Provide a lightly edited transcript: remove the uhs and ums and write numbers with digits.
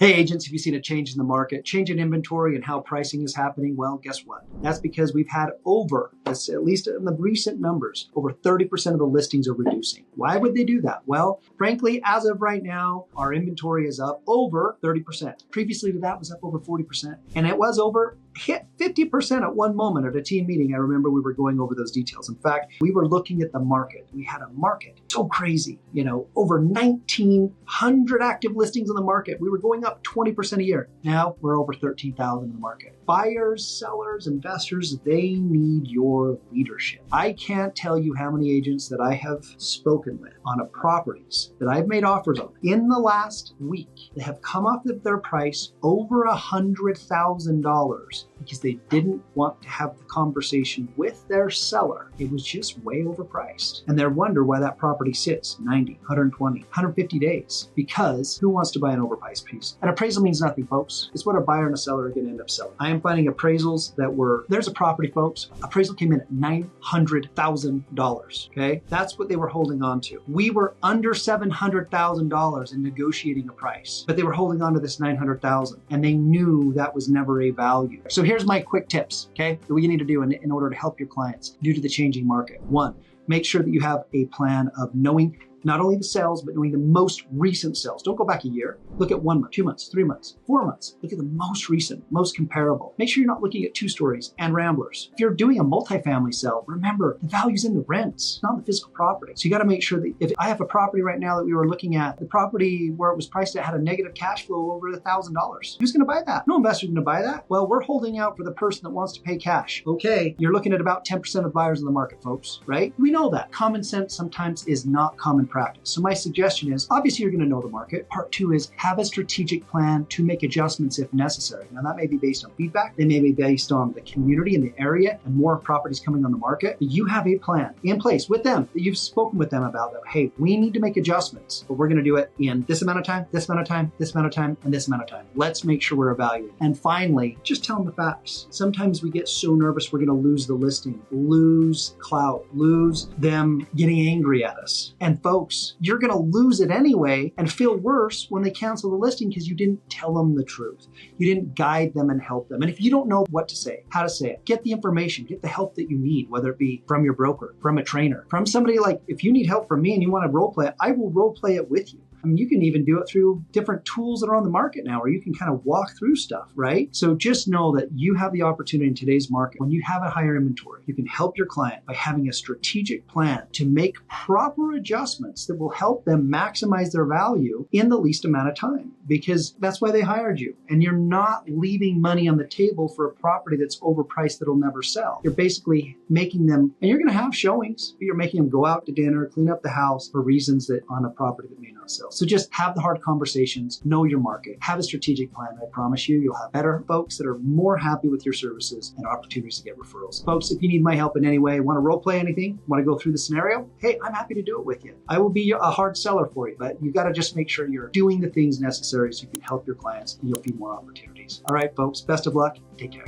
Hey agents, have you seen a change in the market, change in inventory and how pricing is happening? Well, guess what? That's because we've had at least in the recent numbers, over 30% of the listings are reducing. Why would they do that? Well, frankly, as of right now, our inventory is up over 30%. Previously to that was up over 40%. And it was hit 50% at one moment at a team meeting. I remember we were going over those details. In fact, we were looking at the market. We had a market so crazy, over 1,900 active listings in the market. We were going up 20% a year. Now we're over 13,000 in the market. Buyers, sellers, investors, they need your leadership. I can't tell you how many agents that I have spoken with on properties that I've made offers on in the last week. They have come up with their price over $100,000 because they didn't want to have the conversation with their seller. It was just way overpriced. And they wonder why that property sits 90, 120, 150 days. Because who wants to buy an overpriced piece? An appraisal means nothing, folks. It's what a buyer and a seller are going to end up selling. I am finding appraisals there's a property, folks. Appraisal came in at $900,000. Okay? That's what they were holding on to. We were under $700,000 in negotiating a price, but they were holding on to this $900,000 and they knew that was never a value. So here's my quick tips, okay, that what you need to do in order to help your clients due to the changing market. One, make sure that you have a plan of knowing not only the sales, but knowing the most recent sales. Don't go back a year. Look at 1 month, 2 months, 3 months, 4 months. Look at the most recent, most comparable. Make sure you're not looking at 2 stories and ramblers. If you're doing a multifamily sale, remember the value's in the rents, not the physical property. So you got to make sure that if I have a property right now that we were looking at, the property where it was priced at had a negative cash flow over $1,000. Who's going to buy that? No investor's going to buy that. Well, we're holding out for the person that wants to pay cash. Okay, you're looking at about 10% of buyers in the market, folks, right? We know that. Common sense sometimes is not common practice. So my suggestion is, obviously you're going to know the market. Part 2 is have a strategic plan to make adjustments if necessary. Now that may be based on feedback. They may be based on the community and the area and more properties coming on the market. But you have a plan in place with them that you've spoken with them about that, hey, we need to make adjustments, but we're going to do it in this amount of time, this amount of time, this amount of time, and this amount of time. Let's make sure we're evaluating. And finally, just tell them the facts. Sometimes we get so nervous we're going to lose the listing, lose clout, lose them getting angry at us. And folks, you're going to lose it anyway and feel worse when they cancel the listing because you didn't tell them the truth. You didn't guide them and help them. And if you don't know what to say, how to say it, get the information, get the help that you need, whether it be from your broker, from a trainer, from somebody like, if you need help from me and you want to role play it, I will role play it with you. I mean, you can even do it through different tools that are on the market now, where you can kind of walk through stuff, right? So just know that you have the opportunity in today's market. When you have a higher inventory, you can help your client by having a strategic plan to make proper adjustments that will help them maximize their value in the least amount of time, because that's why they hired you. And you're not leaving money on the table for a property that's overpriced that'll never sell. You're basically making them, and you're going to have showings, but you're making them go out to dinner, clean up the house for reasons that on a property that may not sell. So just have the hard conversations, know your market, have a strategic plan. I promise you'll have better folks that are more happy with your services and opportunities to get referrals. Folks, if you need my help in any way, want to role play anything, want to go through the scenario, hey, I'm happy to do it with you. I will be a hard seller for you, but you've got to just make sure you're doing the things necessary so you can help your clients and you'll see more opportunities. All right, folks, best of luck. Take care.